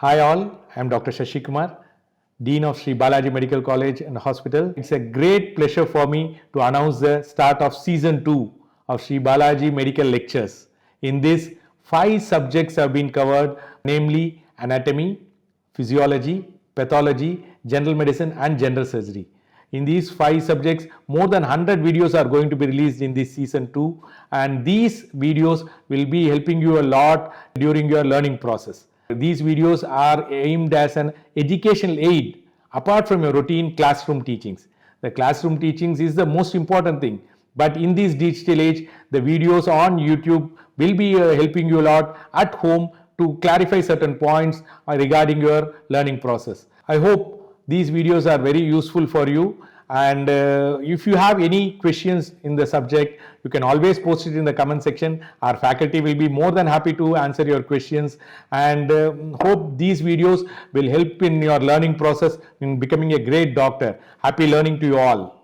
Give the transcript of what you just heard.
Hi all, I am Dr. Sasikumar, Dean of Sree Balaji Medical College and Hospital. It's a great pleasure for me to announce the start of Season 2 of Sree Balaji Medical Lectures. In this, 5 subjects have been covered, namely Anatomy, Physiology, Pathology, General Medicine and General Surgery. In these 5 subjects, more than 100 videos are going to be released in this Season 2, and these videos will be helping you a lot during your learning process. These videos are aimed as an educational aid apart from your routine classroom teachings. The classroom teachings is the most important thing, but in this digital age, the videos on YouTube will be helping you a lot at home to clarify certain points regarding your learning process. I hope these videos are very useful for you, and if you have any questions in the subject, you can always post it in the comment section. Our faculty will be more than happy to answer your questions, and hope these videos will help in your learning process in becoming a great doctor. Happy learning to you all.